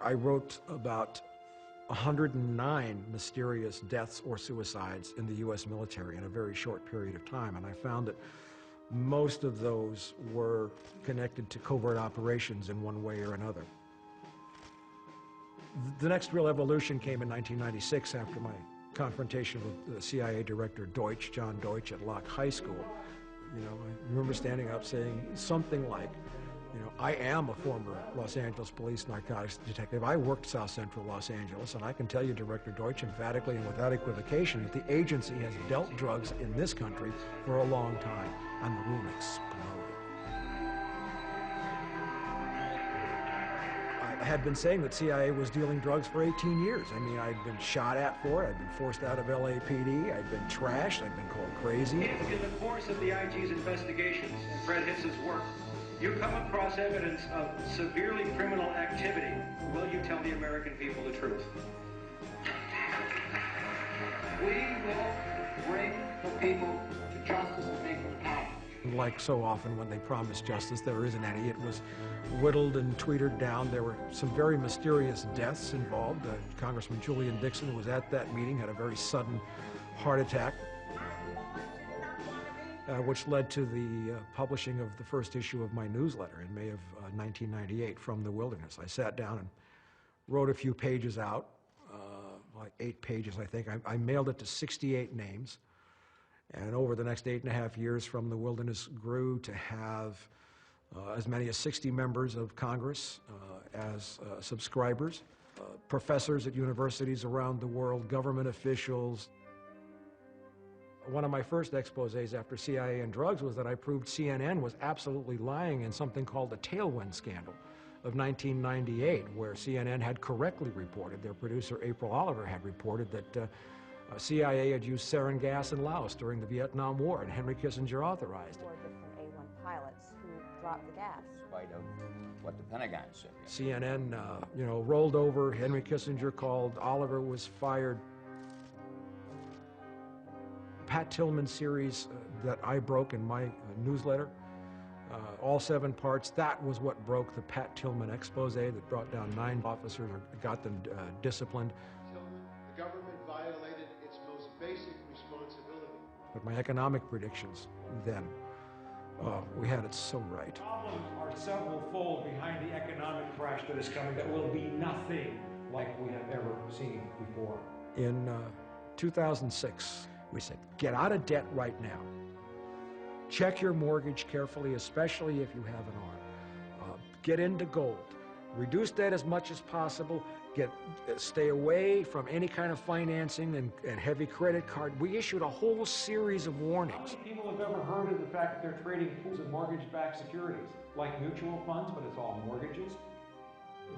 I wrote about 109 mysterious deaths or suicides in the U.S. military in a very short period of time, and I found that most of those were connected to covert operations in one way or another. The next real evolution came in 1996 after my confrontation with the CIA director Deutsch, John Deutsch, at Locke High School. You know, I remember standing up saying something like, you know, I am a former Los Angeles police narcotics detective. I worked South Central Los Angeles, and I can tell you, Director Deutsch, emphatically and without equivocation, that the agency has dealt drugs in this country for a long time. And the room exploded. I had been saying that CIA was dealing drugs for 18 years. I mean, I'd been shot at for it. I'd been forced out of LAPD. I'd been trashed. I'd been called crazy. In the course of the IG's investigations and Fred Hitz's work, you come across evidence of severely criminal activity. Will you tell the American people the truth? We will bring the people to justice and make them count. Like so often when they promise justice, there isn't any. It was whittled and tweetered down. There were some very mysterious deaths involved. Congressman Julian Dixon was at that meeting, had a very sudden heart attack, which led to the publishing of the first issue of my newsletter in May of 1998, From the Wilderness. I sat down and wrote a few pages out, like 8 pages, I think. I mailed it to 68 names. And over the next 8.5 years, From the Wilderness grew to have as many as 60 members of Congress as subscribers, professors at universities around the world, government officials. One of my first exposés after CIA and drugs was that I proved CNN was absolutely lying in something called the Tailwind Scandal of 1998, where CNN had correctly reported, their producer April Oliver had reported that CIA had used sarin gas in Laos during the Vietnam War, and Henry Kissinger authorized it. 4 different A-1 pilots who dropped the gas. In spite of what the Pentagon said. CNN, you know, rolled over. Henry Kissinger called. Oliver was fired. Pat Tillman series that I broke in my newsletter, all 7 parts, that was what broke the Pat Tillman expose that brought down 9 officers or got them disciplined. The government violated its most basic responsibility. But my economic predictions then, we had it so right. Problems are several-fold behind the economic crash that is coming that will be nothing like we have ever seen before. In 2006, we said, get out of debt right now. Check your mortgage carefully, especially if you have an arm. Get into gold. Reduce debt as much as possible. Stay away from any kind of financing and heavy credit card. We issued a whole series of warnings. How many people have ever heard of the fact that they're trading pools and mortgage-backed securities, like mutual funds, but it's all mortgages?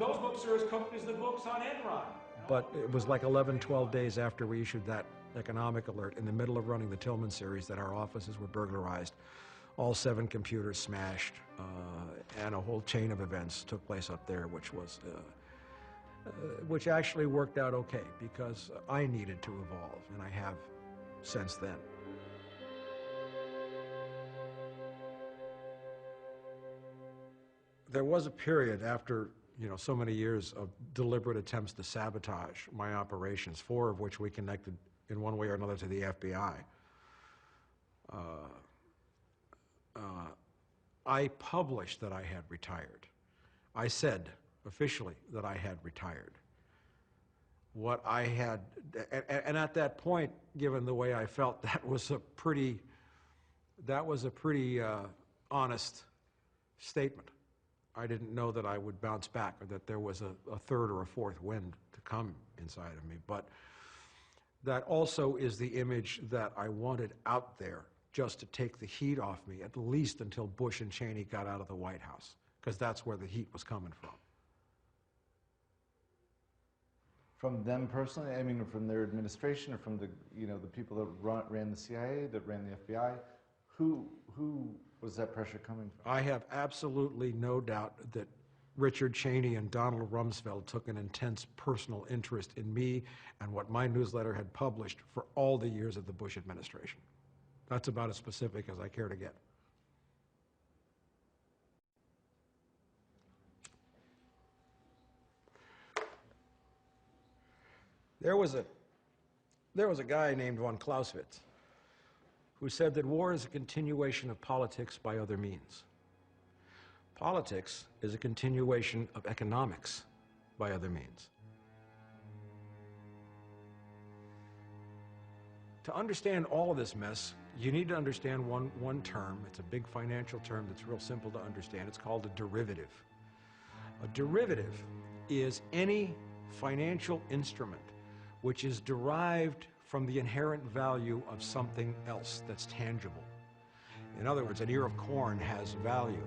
Those books are as cooked as the books on Enron. But it was like 11, 12 days after we issued that economic alert, in the middle of running the Tillman series, that our offices were burglarized. All 7 computers smashed, and a whole chain of events took place up there, which actually worked out okay, because I needed to evolve, and I have since then. There was a period after, you know, so many years of deliberate attempts to sabotage my operations, 4 of which we connected in one way or another to the FBI. I published that I had retired. I said officially that I had retired. What I had, and at that point, given the way I felt, that was a pretty honest statement. I didn't know that I would bounce back, or that there was a 3rd or a 4th wind to come inside of me. But that also is the image that I wanted out there, just to take the heat off me, at least until Bush and Cheney got out of the White House, because that's where the heat was coming from. From them personally? I mean, from their administration, or from the, you know, the people that ran the CIA, that ran the FBI? Who was that pressure coming from? I have absolutely no doubt that Richard Cheney and Donald Rumsfeld took an intense personal interest in me and what my newsletter had published for all the years of the Bush administration. That's about as specific as I care to get. There was a guy named von Clausewitz who said that war is a continuation of politics by other means. Politics is a continuation of economics by other means. To understand all of this mess, you need to understand one term. It's a big financial term that's real simple to understand. It's called a derivative. A derivative is any financial instrument which is derived from the inherent value of something else that's tangible. In other words, an ear of corn has value.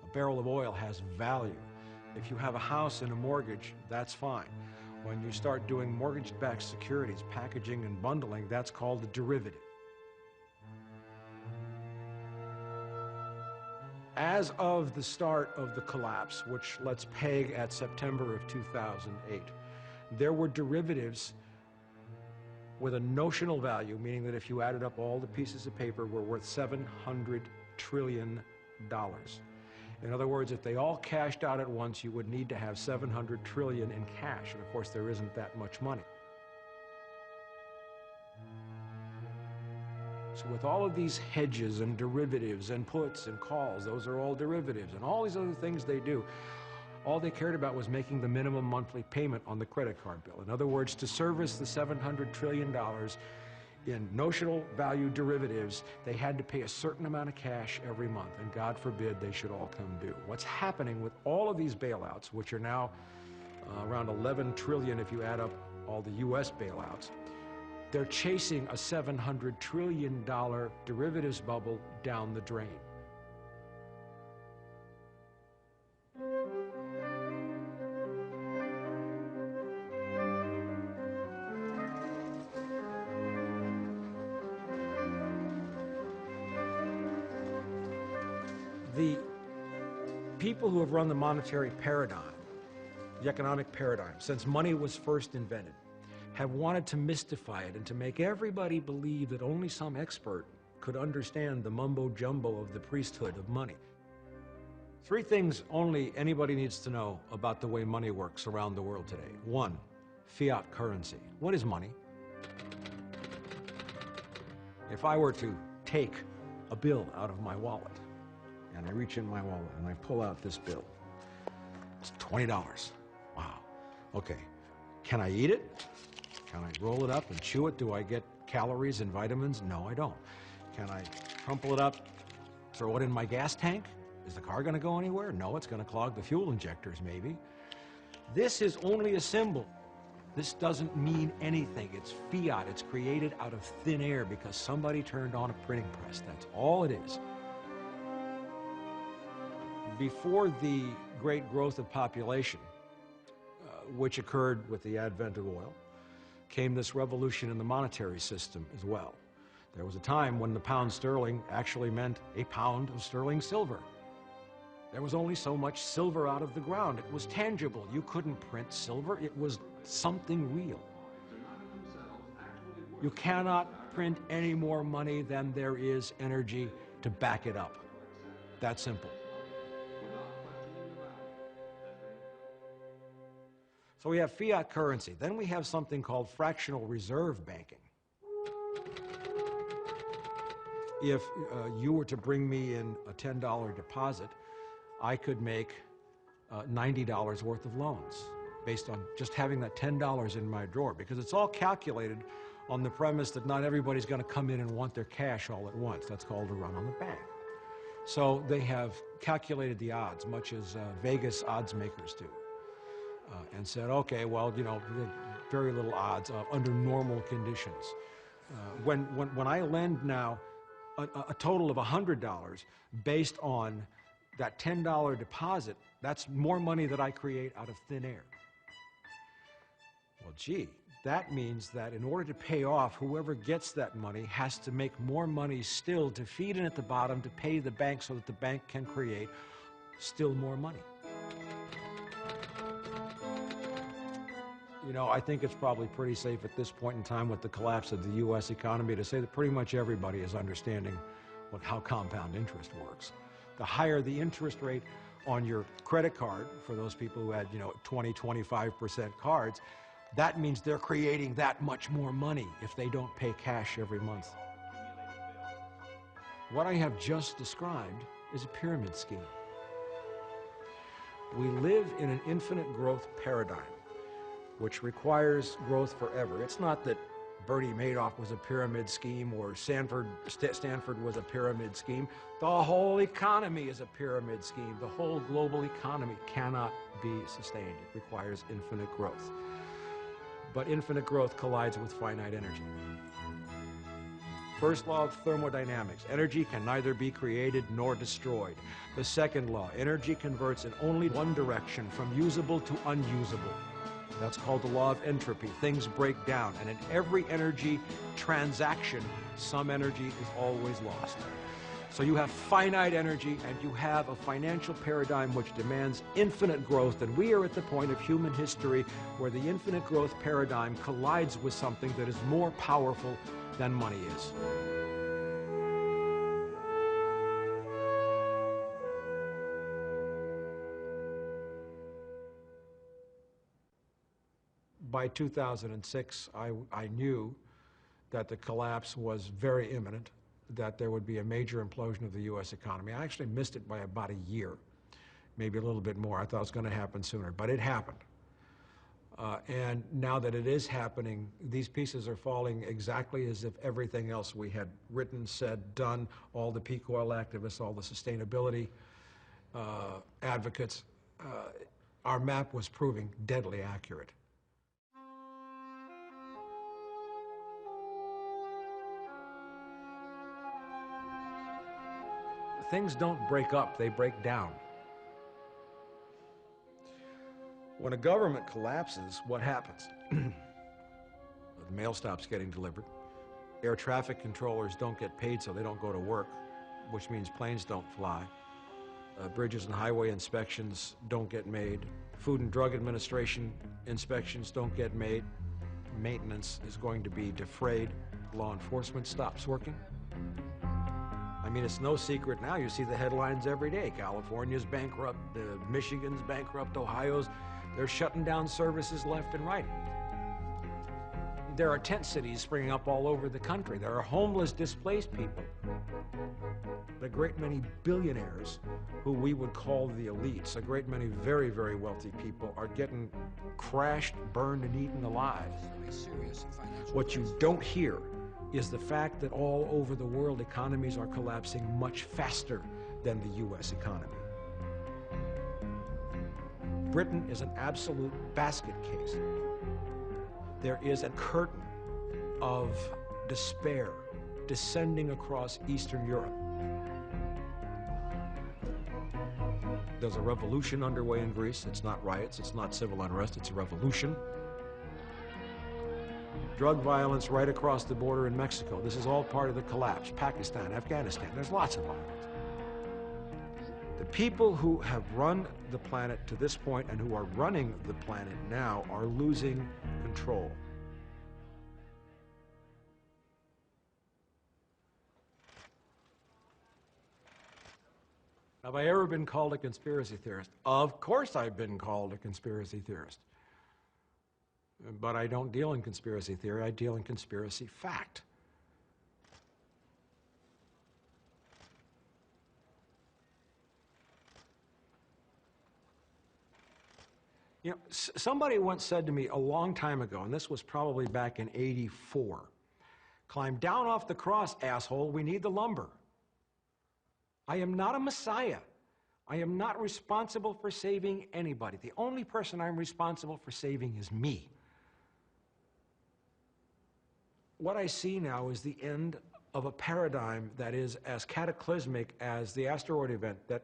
A barrel of oil has value. If you have a house and a mortgage, that's fine. When you start doing mortgage-backed securities, packaging and bundling, that's called a derivative. As of the start of the collapse, which let's peg at September of 2008, there were derivatives with a notional value, meaning that if you added up all the pieces of paper, were worth $700 trillion. In other words, if they all cashed out at once, you would need to have $700 trillion in cash, and of course there isn't that much money. So with all of these hedges and derivatives and puts and calls, those are all derivatives, and all these other things they do, all they cared about was making the minimum monthly payment on the credit card bill. In other words, to service the $700 trillion in notional value derivatives, they had to pay a certain amount of cash every month, and God forbid they should all come due. What's happening with all of these bailouts, which are now around 11 trillion if you add up all the US bailouts, they're chasing a $700 trillion derivatives bubble down the drain. The people who have run the monetary paradigm, the economic paradigm, since money was first invented, have wanted to mystify it and to make everybody believe that only some expert could understand the mumbo-jumbo of the priesthood of money. Three things only anybody needs to know about the way money works around the world today. One, fiat currency. What is money? If I were to take a bill out of my wallet, and I reach in my wallet and I pull out this bill, it's $20. Wow. Okay. Can I eat it? Can I roll it up and chew it? Do I get calories and vitamins? No, I don't. Can I crumple it up, throw it in my gas tank? Is the car going to go anywhere? No, it's going to clog the fuel injectors, maybe. This is only a symbol. This doesn't mean anything. It's fiat. It's created out of thin air because somebody turned on a printing press. That's all it is. Before the great growth of population, which occurred with the advent of oil, came this revolution in the monetary system as well. There was a time when the pound sterling actually meant a pound of sterling silver. There was only so much silver out of the ground. It was tangible. You couldn't print silver. It was something real. You cannot print any more money than there is energy to back it up. That simple. So we have fiat currency. Then we have something called fractional reserve banking. If you were to bring me in a $10 deposit, I could make $90 worth of loans based on just having that $10 in my drawer, because it's all calculated on the premise that not everybody's going to come in and want their cash all at once. That's called a run on the bank. So they have calculated the odds, much as Vegas odds makers do. And said, okay, well, you know, very little odds under normal conditions. When I lend now a total of $100 based on that $10 deposit, that's more money that I create out of thin air. Well, gee, that means that in order to pay off, whoever gets that money has to make more money still to feed in at the bottom to pay the bank so that the bank can create still more money. You know, I think it's probably pretty safe at this point in time with the collapse of the U.S. economy to say that pretty much everybody is understanding how compound interest works. The higher the interest rate on your credit card, for those people who had, 20, 25% cards, That means they're creating that much more money if they don't pay cash every month. What I have just described is a pyramid scheme. We live in an infinite growth paradigm, which requires growth forever. It's not that Bernie Madoff was a pyramid scheme or Stanford was a pyramid scheme. The whole economy is a pyramid scheme. The whole global economy cannot be sustained. It requires infinite growth. But infinite growth collides with finite energy. First law of thermodynamics, energy can neither be created nor destroyed. The second law, energy converts in only one direction, from usable to unusable. That's called the law of entropy. Things break down, and in every energy transaction, some energy is always lost. So you have finite energy, and you have a financial paradigm which demands infinite growth, and we are at the point of human history where the infinite growth paradigm collides with something that is more powerful than money is. By 2006, I knew that the collapse was very imminent, that there would be a major implosion of the U.S. economy. I actually missed it by about a year, maybe a little bit more. I thought it was going to happen sooner, but it happened. And now that it is happening, these pieces are falling exactly as if everything else we had written, said, done, all the peak oil activists, all the sustainability advocates, our map was proving deadly accurate. Things don't break up, they break down. When a government collapses, what happens? The mail stops getting delivered. Air traffic controllers don't get paid, so they don't go to work, which means planes don't fly. Bridges and highway inspections don't get made. Food and Drug Administration inspections don't get made. Maintenance is going to be defrayed. Law enforcement stops working. I mean, it's no secret now. You see the headlines every day. California's bankrupt, Michigan's bankrupt, Ohio's, they're shutting down services left and right. There are tent cities springing up all over the country. There are homeless, displaced people. A great many billionaires, who we would call the elites, a great many very, very wealthy people are getting crashed, burned, and eaten alive. What you don't hear is the fact that all over the world economies are collapsing much faster than the U.S. economy. Britain is an absolute basket case. There is a curtain of despair descending across Eastern Europe. There's a revolution underway in Greece. It's not riots, it's not civil unrest, it's a revolution. Drug violence right across the border in Mexico. This is all part of the collapse. Pakistan, Afghanistan, there's lots of violence. The people who have run the planet to this point and who are running the planet now are losing control. Have I ever been called a conspiracy theorist? Of course I've been called a conspiracy theorist. But I don't deal in conspiracy theory, I deal in conspiracy fact. You know, somebody once said to me a long time ago, and this was probably back in '84, "Climb down off the cross, asshole, we need the lumber." I am not a messiah. I am not responsible for saving anybody. The only person I'm responsible for saving is me. What I see now is the end of a paradigm that is as cataclysmic as the asteroid event that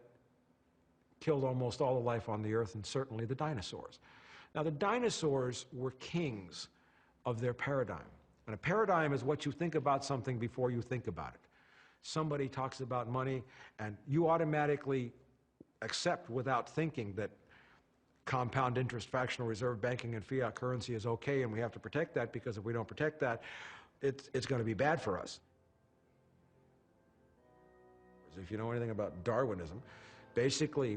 killed almost all the life on the Earth, and certainly the dinosaurs. Now, the dinosaurs were kings of their paradigm. And a paradigm is what you think about something before you think about it. Somebody talks about money, and you automatically accept without thinking that compound interest, fractional reserve banking, and fiat currency is okay, and we have to protect that, because if we don't protect that, it's going to be bad for us. If you know anything about Darwinism, basically